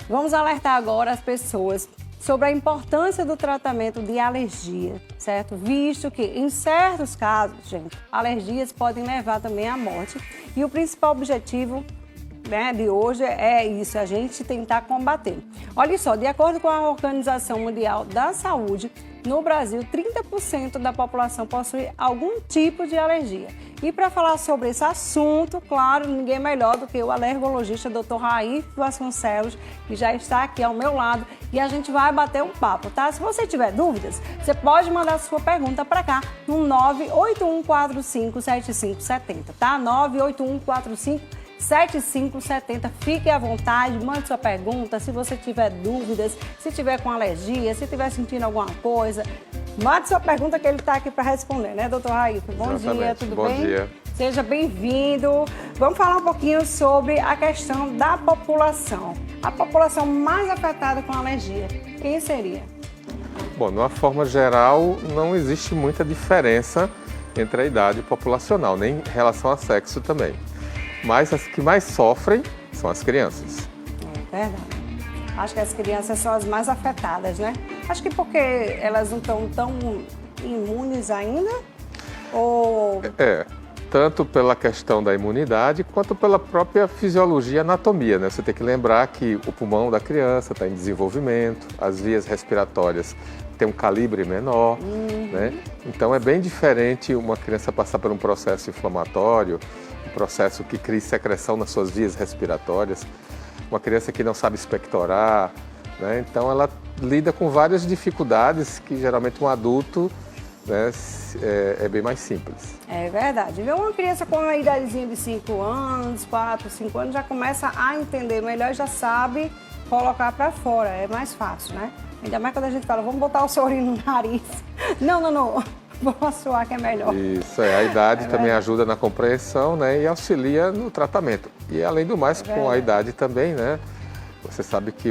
Vamos alertar agora as pessoas sobre a importância do tratamento de alergia, certo? Visto que, em certos casos, gente, alergias podem levar também à morte. E o principal objetivo, né, de hoje é isso, a gente tentar combater. Olha só, de acordo com a Organização Mundial da Saúde, no Brasil, 30% da população possui algum tipo de alergia. E para falar sobre esse assunto, claro, ninguém melhor do que o alergologista Dr. Raif Vasconcelos, que já está aqui ao meu lado, e a gente vai bater um papo, tá? Se você tiver dúvidas, você pode mandar sua pergunta para cá no 981457570, tá? 981457570. Fique à vontade, mande sua pergunta. Se você tiver dúvidas, se tiver com alergia, se estiver sentindo alguma coisa, mande sua pergunta que ele está aqui para responder, né, doutor Raif? Bom dia, tudo bem? Bom dia. Seja bem-vindo. Vamos falar um pouquinho sobre a questão da população. A população mais afetada com alergia, quem seria? Bom, de uma forma geral, não existe muita diferença entre a idade populacional, nem em relação ao sexo também. Mas as que mais sofrem são as crianças. É verdade. Acho que as crianças são as mais afetadas, né? Acho que porque elas não estão tão imunes ainda? Ou... tanto pela questão da imunidade, quanto pela própria fisiologia e anatomia, né? Você tem que lembrar que o pulmão da criança está em desenvolvimento, as vias respiratórias têm um calibre menor, né? Então é bem diferente uma criança passar por um processo inflamatório, um processo que cria secreção nas suas vias respiratórias, uma criança que não sabe expectorar, né? Então ela lida com várias dificuldades que geralmente um adulto, né, é bem mais simples. É verdade. Uma criança com uma idadezinha de 5 anos, 4, 5 anos, já começa a entender melhor e já sabe colocar para fora, é mais fácil, né? Ainda mais quando a gente fala, vamos botar o sorinho no nariz. Não. Vamos suar que é melhor. Isso, a idade também ajuda na compreensão, né, e auxilia no tratamento. E além do mais, com a idade também, né, você sabe que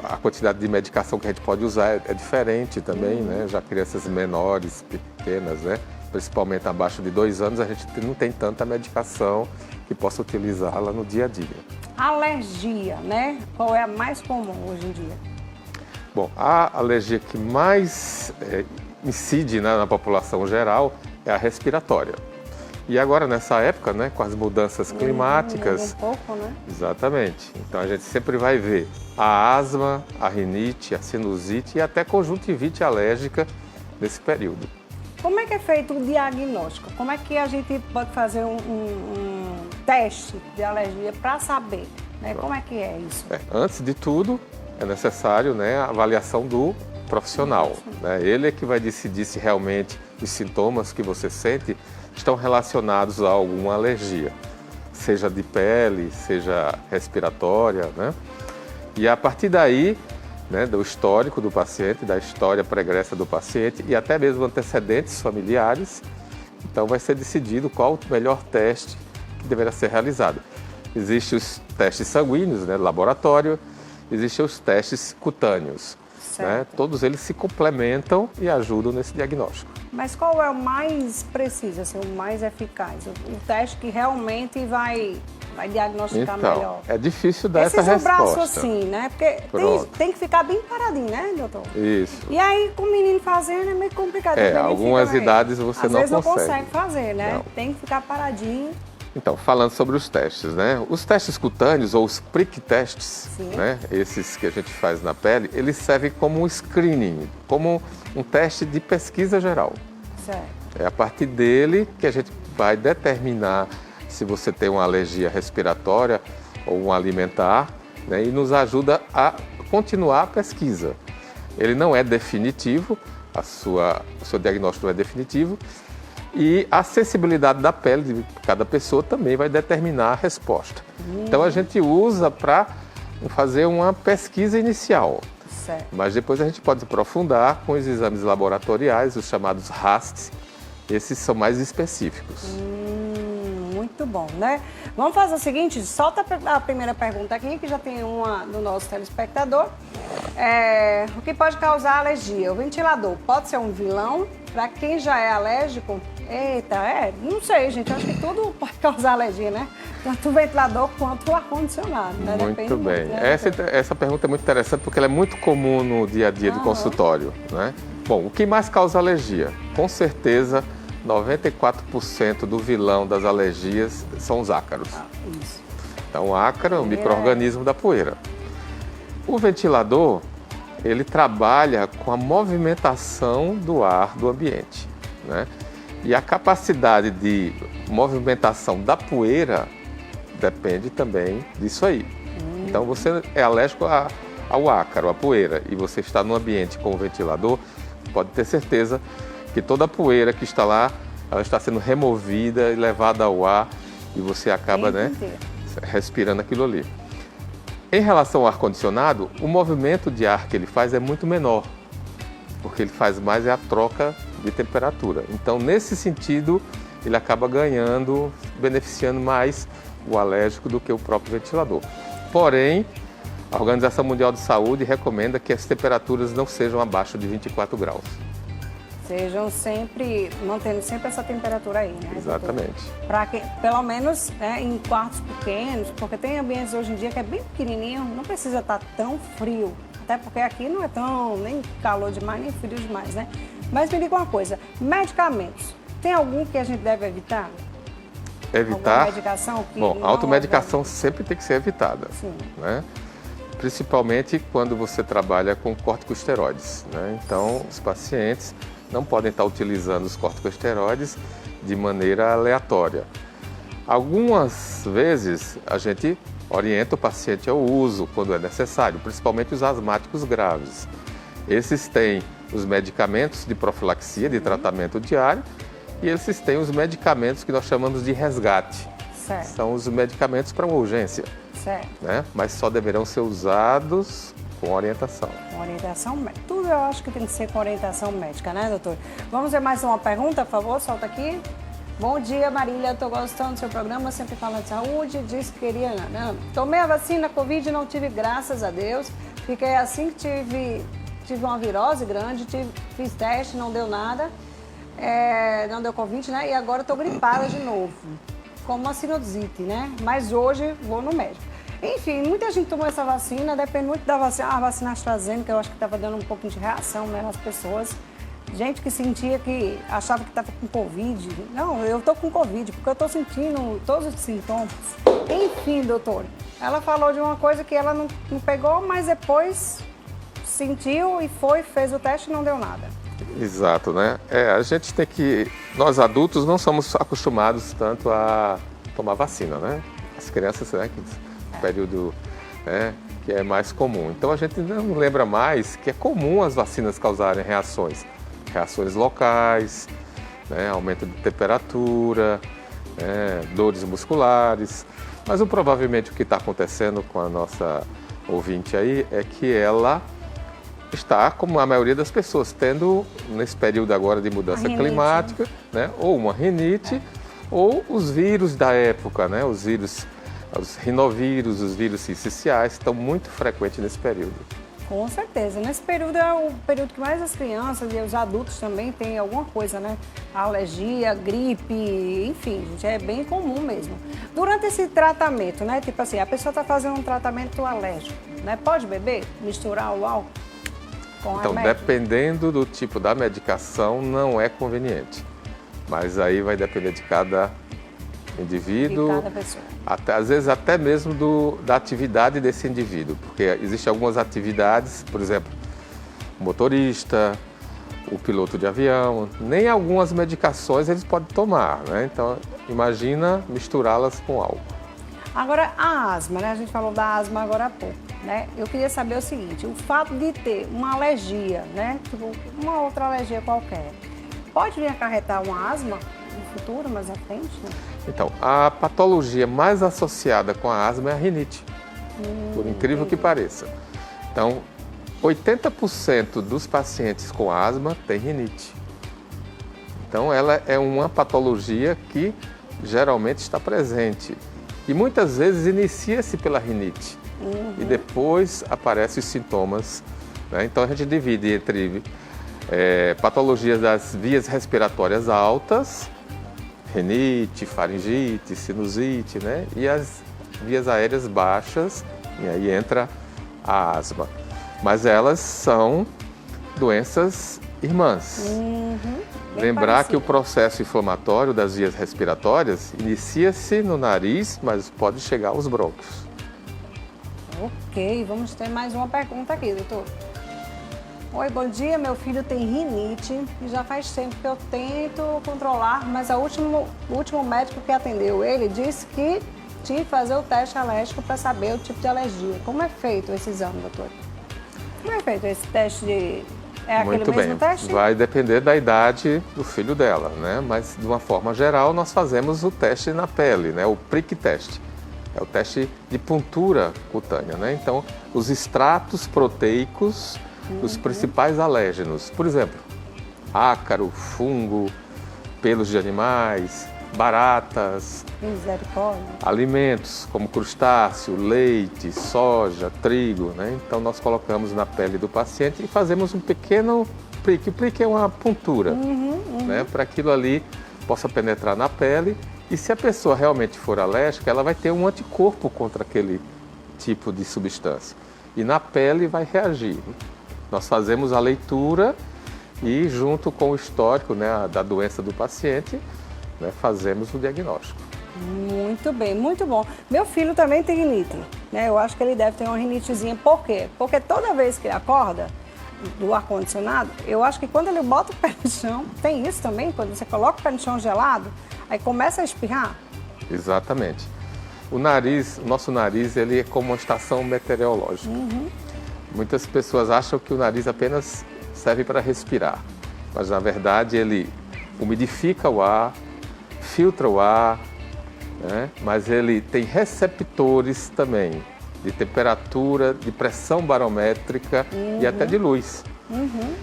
a quantidade de medicação que a gente pode usar é diferente também, né, já crianças menores, pequenas, né, principalmente abaixo de 2 anos, a gente não tem tanta medicação que possa utilizá-la no dia a dia. Alergia, né? Qual é a mais comum hoje em dia? Bom, a alergia que mais incide, né, na população geral é a respiratória. E agora, nessa época, né, com as mudanças climáticas... Um pouco, né? Exatamente. Então, a gente sempre vai ver a asma, a rinite, a sinusite e até conjuntivite alérgica nesse período. Como é que é feito o diagnóstico? Como é que a gente pode fazer um teste de alergia para saber, né? Como é que é isso? Antes de tudo, é necessário, né, a avaliação do profissional, né? Ele é que vai decidir se realmente os sintomas que você sente estão relacionados a alguma alergia, seja de pele, seja respiratória, né? E a partir daí, né, do histórico do paciente, da história pregressa do paciente e até mesmo antecedentes familiares, então vai ser decidido qual o melhor teste que deverá ser realizado. Existem os testes sanguíneos, né, laboratório, existem os testes cutâneos. Né? Todos eles se complementam e ajudam nesse diagnóstico. Mas qual é o mais preciso, assim, o mais eficaz? O teste que realmente vai diagnosticar melhor? É difícil dar essa resposta. Esse braço assim, né? Porque tem que ficar bem paradinho, né, doutor? Isso. E aí, com o menino fazendo, é meio complicado. Algumas idades você não consegue. Às vezes não consegue fazer, né? Não. Tem que ficar paradinho. Então, falando sobre os testes, né? Os testes cutâneos ou os prick tests, né? Esses que a gente faz na pele, eles servem como um screening, como um teste de pesquisa geral. Certo. É a partir dele que a gente vai determinar se você tem uma alergia respiratória ou um alimentar, né? E nos ajuda a continuar a pesquisa. Ele não é definitivo, o seu diagnóstico não é definitivo, e a sensibilidade da pele de cada pessoa também vai determinar a resposta. Então a gente usa para fazer uma pesquisa inicial. Certo. Mas depois a gente pode aprofundar com os exames laboratoriais, os chamados RASTs. Esses são mais específicos. Muito bom, né? Vamos fazer o seguinte, solta a primeira pergunta aqui, que já tem uma do nosso telespectador. O que pode causar alergia? O ventilador pode ser um vilão? Para quem já é alérgico? Eita, não sei, gente. Acho que tudo pode causar alergia, né? tanto o ventilador quanto o ar-condicionado, né? Muito bem. Essa pergunta é muito interessante porque ela é muito comum no dia a dia do consultório, né? Bom, o que mais causa alergia? Com certeza, 94% do vilão das alergias são os ácaros. Isso. Então, o ácaro é um micro-organismo da poeira. O ventilador, ele trabalha com a movimentação do ar do ambiente, né? E a capacidade de movimentação da poeira depende também disso aí. Então, você é alérgico ao ácaro, à poeira, e você está no ambiente com o ventilador, pode ter certeza que toda a poeira que está lá, ela está sendo removida e levada ao ar e você acaba, né, respirando aquilo ali. Em relação ao ar-condicionado, o movimento de ar que ele faz é muito menor, porque ele faz mais a troca de temperatura. Então, nesse sentido, ele acaba ganhando, beneficiando mais o alérgico do que o próprio ventilador. Porém, a Organização Mundial de Saúde recomenda que as temperaturas não sejam abaixo de 24 graus. Sejam sempre, mantendo sempre essa temperatura aí, né? Exatamente. Para que, pelo menos, em quartos pequenos, porque tem ambientes hoje em dia que é bem pequenininho, não precisa estar tão frio. Até porque aqui não é tão nem calor demais, nem frio demais, né? Mas me diga uma coisa, medicamentos, tem algum que a gente deve evitar? Evitar? Alguma medicação que Bom, a automedicação sempre tem que ser evitada. Sim. Né? Principalmente quando você trabalha com corticosteroides, né? Então, os pacientes não podem estar utilizando os corticosteroides de maneira aleatória. Algumas vezes a gente orienta o paciente ao uso quando é necessário, principalmente os asmáticos graves. Esses têm os medicamentos de profilaxia, de tratamento diário, e esses têm os medicamentos que nós chamamos de resgate. Certo. São os medicamentos para uma urgência. Certo. Né? Mas só deverão ser usados com orientação. Com orientação médica. Tudo eu acho que tem que ser com orientação médica, né, doutor? Vamos ver mais uma pergunta, por favor? Solta aqui. Bom dia, Marília. Estou gostando do seu programa, sempre fala de saúde. Disse que queria... Não. Tomei a vacina Covid e não tive, graças a Deus. Fiquei assim que tive uma virose grande, fiz teste, não deu nada. Não deu Covid, né? E agora estou gripada de novo. Como uma sinusite, né? Mas hoje vou no médico. Enfim, muita gente tomou essa vacina, depende muito da vacina. A vacina AstraZeneca, eu acho que estava dando um pouquinho de reação, né, nas pessoas. Gente que sentia que achava que estava com Covid. Não, eu estou com Covid, porque eu estou sentindo todos os sintomas. Enfim, doutor, ela falou de uma coisa que ela não pegou, mas depois sentiu e fez o teste e não deu nada. Exato, né? A gente tem que... Nós adultos não somos acostumados tanto a tomar vacina, né? As crianças, né? Período, né, que é mais comum. Então a gente não lembra mais que é comum as vacinas causarem reações locais, né, aumento de temperatura, dores musculares. Mas provavelmente o que está acontecendo com a nossa ouvinte aí é que ela está, como a maioria das pessoas, tendo nesse período agora de mudança climática, né, ou uma rinite, ou os vírus da época, né, os rinovírus, os vírus sinciciais estão muito frequentes nesse período. Com certeza. Nesse período é o período que mais as crianças e os adultos também têm alguma coisa, né? Alergia, gripe, enfim, gente, é bem comum mesmo. Durante esse tratamento, né? Tipo assim, a pessoa está fazendo um tratamento alérgico, né? Pode beber? Misturar o álcool com Então, remédio? dependendo do tipo da medicação, não é conveniente. Mas aí vai depender de cada indivíduo, de cada pessoa. Às vezes até mesmo da atividade desse indivíduo, porque existem algumas atividades, por exemplo, o motorista, o piloto de avião, nem algumas medicações eles podem tomar, né? Então, imagina misturá-las com álcool. Agora, a asma, né? A gente falou da asma agora há pouco, né? Eu queria saber o seguinte, o fato de ter uma alergia, né? Tipo, uma outra alergia qualquer, pode vir acarretar uma asma no futuro, mais à frente, né? Então, a patologia mais associada com a asma é a rinite, por incrível que pareça. Então, 80% dos pacientes com asma têm rinite. Então, ela é uma patologia que geralmente está presente. E muitas vezes inicia-se pela rinite. E depois aparecem os sintomas, né? Então, a gente divide entre patologias das vias respiratórias altas, rinite, faringite, sinusite, né? E as vias aéreas baixas, e aí entra a asma. Mas elas são doenças irmãs. Lembrar parecido. que o processo inflamatório das vias respiratórias inicia-se no nariz, mas pode chegar aos brônquios. Ok, vamos ter mais uma pergunta aqui, doutor. Oi, bom dia. Meu filho tem rinite e já faz tempo que eu tento controlar, mas o último médico que atendeu ele disse que tinha que fazer o teste alérgico para saber o tipo de alergia. Como é feito esse exame, doutor? Como é feito esse teste de... É aquele Muito mesmo bem, teste? vai depender da idade do filho dela, né? Mas de uma forma geral nós fazemos o teste na pele, né? O prick test. É o teste de puntura cutânea, né? Então, os extratos proteicos dos principais alérgenos, por exemplo, ácaro, fungo, pelos de animais, baratas, Misericórdia. alimentos como crustáceo, leite, soja, trigo, né? Então nós colocamos na pele do paciente e fazemos um pequeno prick. O prick é uma puntura, né? Para aquilo ali possa penetrar na pele e se a pessoa realmente for alérgica, ela vai ter um anticorpo contra aquele tipo de substância e na pele vai reagir. Nós fazemos a leitura e junto com o histórico, né, da doença do paciente, né, fazemos o diagnóstico. Muito bem, muito bom. Meu filho também tem rinite, né? Eu acho que ele deve ter uma rinitezinha. Por quê? Porque toda vez que ele acorda do ar-condicionado, eu acho que quando ele bota o pé no chão, tem isso também, quando você coloca o pé no chão gelado, aí começa a espirrar. Exatamente. O nosso nariz, ele é como uma estação meteorológica. Muitas pessoas acham que o nariz apenas serve para respirar, mas na verdade ele umidifica o ar, filtra o ar, né? Mas ele tem receptores também de temperatura, de pressão barométrica e até de luz.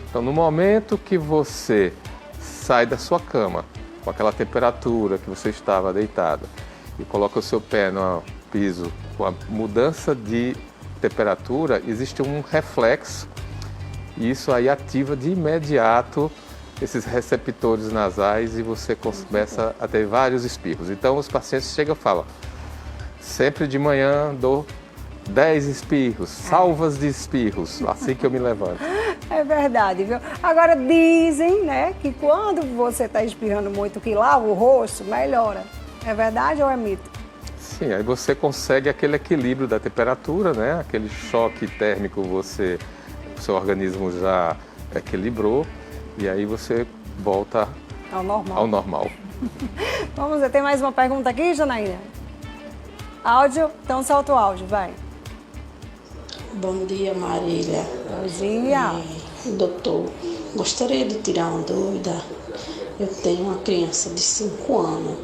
Então, no momento que você sai da sua cama com aquela temperatura que você estava deitado e coloca o seu pé no piso com a mudança de temperatura, existe um reflexo e isso aí ativa de imediato esses receptores nasais e você começa a ter vários espirros. Então os pacientes chegam e falam, sempre de manhã dou 10 espirros, salvas de espirros, assim que eu me levanto. É verdade, viu? Agora dizem, né, que quando você está espirrando muito, que lava o rosto, melhora. É verdade ou é mito? Sim, aí você consegue aquele equilíbrio da temperatura, né? Aquele choque térmico, o seu organismo já equilibrou e aí você volta ao normal. Vamos ver, tem mais uma pergunta aqui, Janaína? Áudio? Então solta o áudio, vai. Bom dia, Marília. Bom dia. Doutor, gostaria de tirar uma dúvida. Eu tenho uma criança de 5 anos,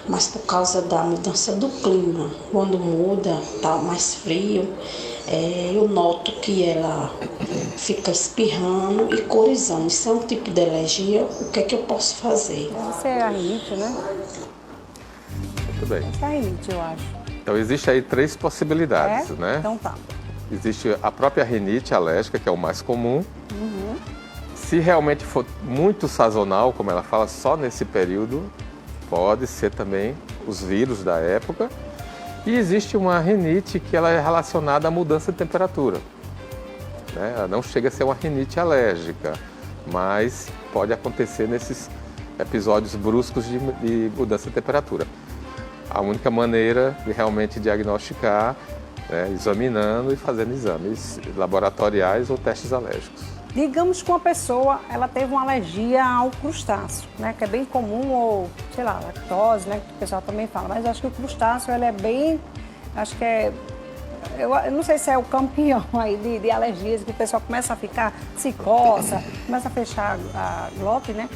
mas por causa da mudança do clima, quando muda, tá mais frio, eu noto que ela fica espirrando e corizando. Isso é um tipo de alergia. O que é que eu posso fazer? Isso é a rinite, né? Muito bem. Isso é a rinite, eu acho. Então existe aí 3 possibilidades, né? Então tá. Existe a própria rinite alérgica, que é o mais comum. Se realmente for muito sazonal, como ela fala, só nesse período, pode ser também os vírus da época. E existe uma rinite que ela é relacionada à mudança de temperatura, né? Ela não chega a ser uma rinite alérgica, mas pode acontecer nesses episódios bruscos de mudança de temperatura. A única maneira de realmente diagnosticar é examinando e fazendo exames laboratoriais ou testes alérgicos. Digamos que uma pessoa, ela teve uma alergia ao crustáceo, né? Que é bem comum, ou, sei lá, lactose, né? Que o pessoal também fala. Mas acho que o crustáceo, ele é bem, acho que é, eu não sei se é o campeão aí de alergias, que o pessoal começa a ficar, se coça, começa a fechar a glote, né?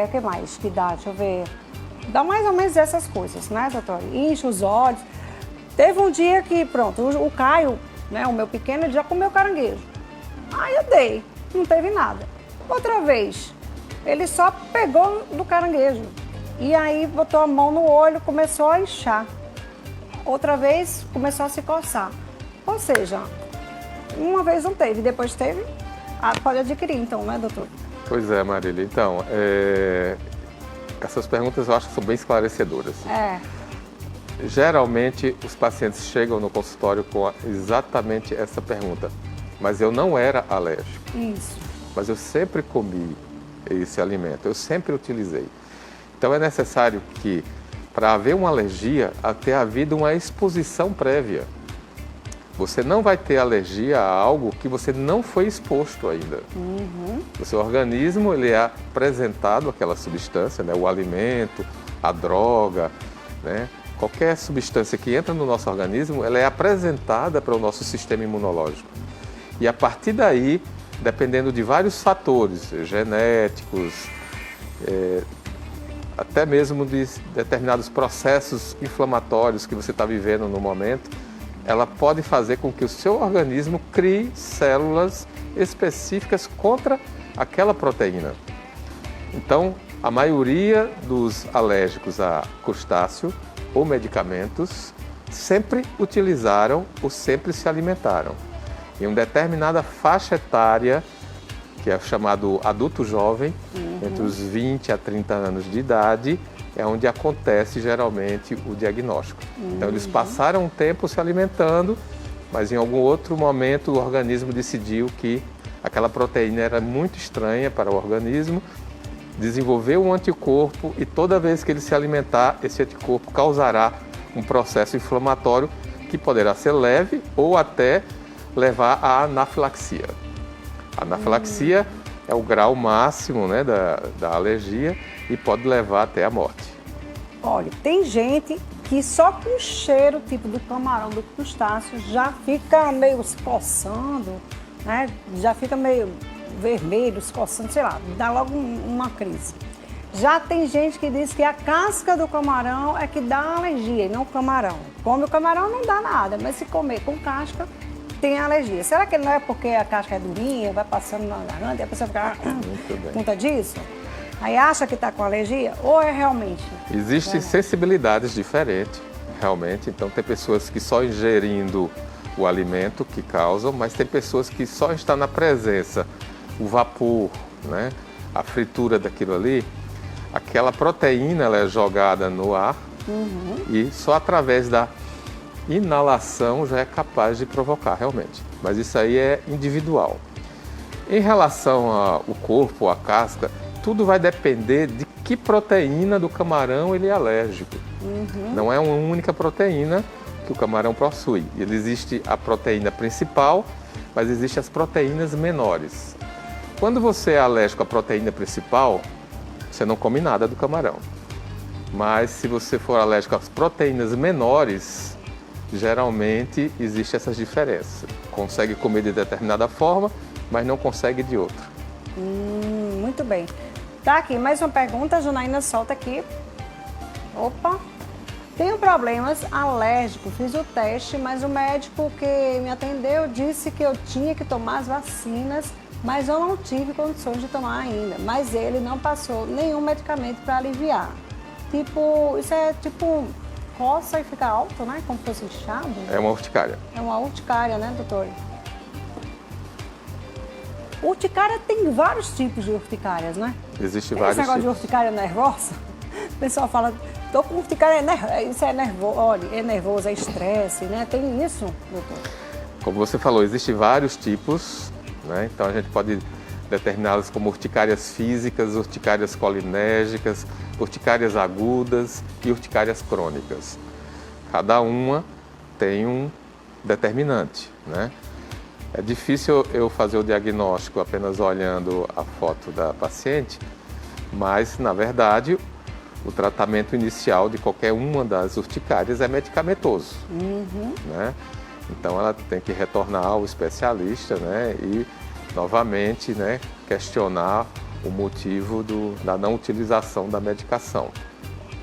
O que mais que dá? Deixa eu ver. Dá mais ou menos essas coisas, né, doutor? Incha os olhos. Teve um dia que, pronto, o Caio, né, o meu pequeno, ele já comeu caranguejo. Aí eu dei, não teve nada. Outra vez, ele só pegou do caranguejo. E aí botou a mão no olho, começou a inchar. Outra vez, começou a se coçar. Ou seja, uma vez não teve, depois teve, pode adquirir então, né, doutor? Pois é, Marília. Então, Essas perguntas eu acho que são bem esclarecedoras. É. Geralmente, os pacientes chegam no consultório com exatamente essa pergunta. Mas eu não era alérgico. Isso. Mas eu sempre comi esse alimento, eu sempre utilizei. Então é necessário que, para haver uma alergia, ter havido uma exposição prévia. Você não vai ter alergia a algo que você não foi exposto ainda. O seu organismo ele é apresentado aquela substância, né? O alimento, a droga, né? Qualquer substância que entra no nosso organismo, ela é apresentada para o nosso sistema imunológico. E a partir daí, dependendo de vários fatores, genéticos, até mesmo de determinados processos inflamatórios que você está vivendo no momento, ela pode fazer com que o seu organismo crie células específicas contra aquela proteína. Então, a maioria dos alérgicos a crustáceo ou medicamentos sempre utilizaram ou sempre se alimentaram. Em uma determinada faixa etária, que é chamado adulto jovem, entre os 20 a 30 anos de idade, é onde acontece geralmente o diagnóstico. Então eles passaram um tempo se alimentando, mas em algum outro momento o organismo decidiu que aquela proteína era muito estranha para o organismo, desenvolveu um anticorpo e toda vez que ele se alimentar, esse anticorpo causará um processo inflamatório que poderá ser leve ou até levar à anafilaxia. A anafilaxia é o grau máximo, né, da alergia e pode levar até a morte. Olha, tem gente que só com o cheiro tipo do camarão, do crustáceo, já fica meio se coçando, né? Já fica meio vermelho, se coçando, sei lá, dá logo uma crise. Já tem gente que diz que a casca do camarão é que dá alergia e não o camarão. Come o camarão não dá nada, mas se comer com casca, tem alergia. Será que não é porque a casca é durinha, vai passando na garganta e a pessoa fica por conta disso? Aí acha que está com alergia ou é realmente? Existem sensibilidades diferentes, realmente. Então tem pessoas que só ingerindo o alimento que causam, mas tem pessoas que só está na presença, o vapor, né? A fritura daquilo ali, aquela proteína ela é jogada no ar e só através da inalação já é capaz de provocar realmente. Mas isso aí é individual. Em relação ao corpo, à casca, tudo vai depender de que proteína do camarão ele é alérgico. Não é uma única proteína que o camarão possui. Ele existe a proteína principal, mas existem as proteínas menores. Quando você é alérgico à proteína principal, você não come nada do camarão. Mas se você for alérgico às proteínas menores, geralmente existe essas diferenças. Consegue comer de determinada forma, mas não consegue de outra. Muito bem. Tá aqui, mais uma pergunta, a Janaína solta aqui. Opa! Tenho problemas alérgicos, fiz o teste, mas o médico que me atendeu disse que eu tinha que tomar as vacinas, mas eu não tive condições de tomar ainda. Mas ele não passou nenhum medicamento para aliviar. Tipo, isso é tipo coça e fica alto, né? Como se fosse inchado. É uma urticária. É uma urticária, né, doutor? Urticária tem vários tipos de urticárias, né? Existe tem vários esse negócio tipos. de urticária nervosa. O pessoal fala, tô com urticária, isso é nervoso, olha, é nervoso, é estresse, né? Tem isso, doutor? Como você falou, existem vários tipos, né? Então a gente pode determiná-los como urticárias físicas, urticárias colinérgicas, urticárias agudas e urticárias crônicas. Cada uma tem um determinante, né? É difícil eu fazer o diagnóstico apenas olhando a foto da paciente, mas, na verdade, o tratamento inicial de qualquer uma das urticárias é medicamentoso, né? Então, ela tem que retornar ao especialista, né? E, novamente, né, questionar o motivo da não utilização da medicação.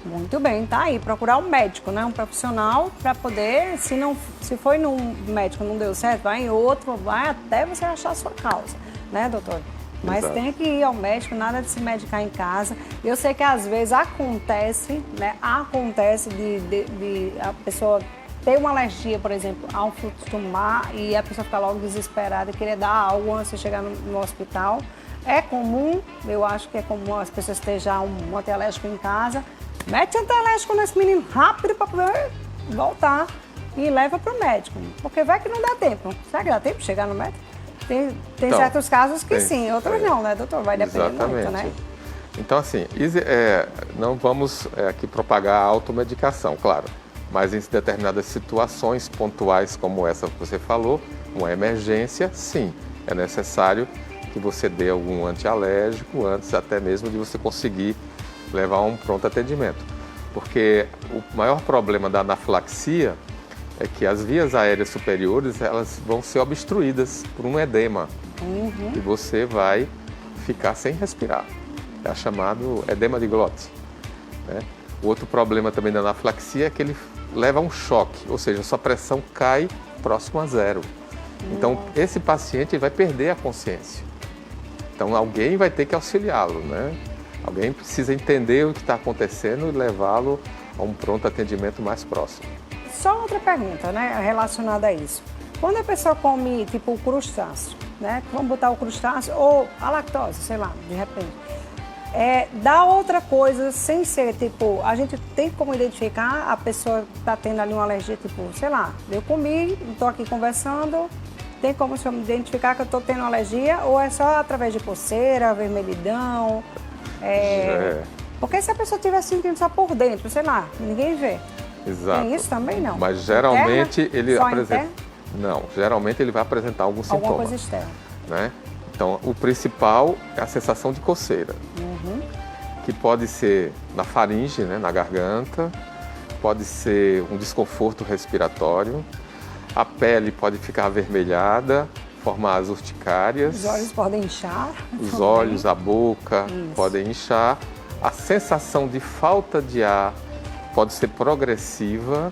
Muito bem, tá aí, procurar um médico, né, um profissional para poder, se foi num médico não deu certo, vai em outro, vai até você achar a sua causa, né, doutor? Mas Exato. tem que ir ao médico, nada de se medicar em casa. Eu sei que às vezes acontece, né, de a pessoa ter uma alergia, por exemplo, a um fruto do mar e a pessoa ficar logo desesperada e querer dar algo antes de chegar no hospital. É comum, eu acho que é comum as pessoas estejam um antialérgico em casa. Mete antialérgico nesse menino rápido para poder voltar e leva para o médico. Porque vai que não dá tempo. Será que dá tempo de chegar no médico? Tem Então, certos casos que tem, sim, outros não, né, doutor? Vai depender muito, né? Então, assim, não vamos aqui propagar a automedicação, claro. Mas em determinadas situações pontuais como essa que você falou, uma emergência, sim, é necessário que você dê algum antialérgico antes até mesmo de você conseguir levar a um pronto atendimento. Porque o maior problema da anafilaxia é que as vias aéreas superiores elas vão ser obstruídas por um edema e você vai ficar sem respirar. É chamado edema de glote, né? O outro problema também da anafilaxia é que ele leva a um choque, ou seja, a sua pressão cai próximo a zero. Então, esse paciente vai perder a consciência. Então, alguém vai ter que auxiliá-lo, né? Alguém precisa entender o que está acontecendo e levá-lo a um pronto atendimento mais próximo. Só outra pergunta, né, relacionada a isso. Quando a pessoa come, tipo, o crustáceo, né? Vamos botar o crustáceo ou a lactose, sei lá, de repente. Dá outra coisa sem ser, tipo, a gente tem como identificar a pessoa que está tendo ali uma alergia, tipo, sei lá, eu comi, estou aqui conversando, tem como se eu me identificar que eu estou tendo alergia ou é só através de coceira, vermelhidão? Porque se a pessoa estiver sentindo só por dentro, sei lá, ninguém vê. Exato. Tem isso também não? Mas geralmente interna? ele Só apresenta. interna? Não, geralmente ele vai apresentar algum sintoma. Alguma coisa externa. Né? Então, o principal é a sensação de coceira, que pode ser na faringe, né, na garganta, pode ser um desconforto respiratório, a pele pode ficar avermelhada, formar as urticárias. Os olhos podem inchar. Os olhos, a boca Isso. podem inchar. A sensação de falta de ar pode ser progressiva.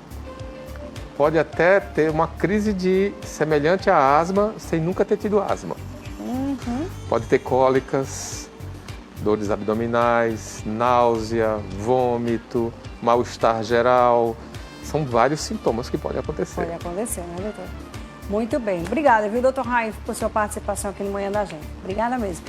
Pode até ter uma crise semelhante à asma, sem nunca ter tido asma. Pode ter cólicas, dores abdominais, náusea, vômito, mal-estar geral. São vários sintomas que podem acontecer. Pode acontecer, né, doutor? Muito bem. Obrigada, viu, doutor Raif, por sua participação aqui no Manhã da Gente. Obrigada mesmo.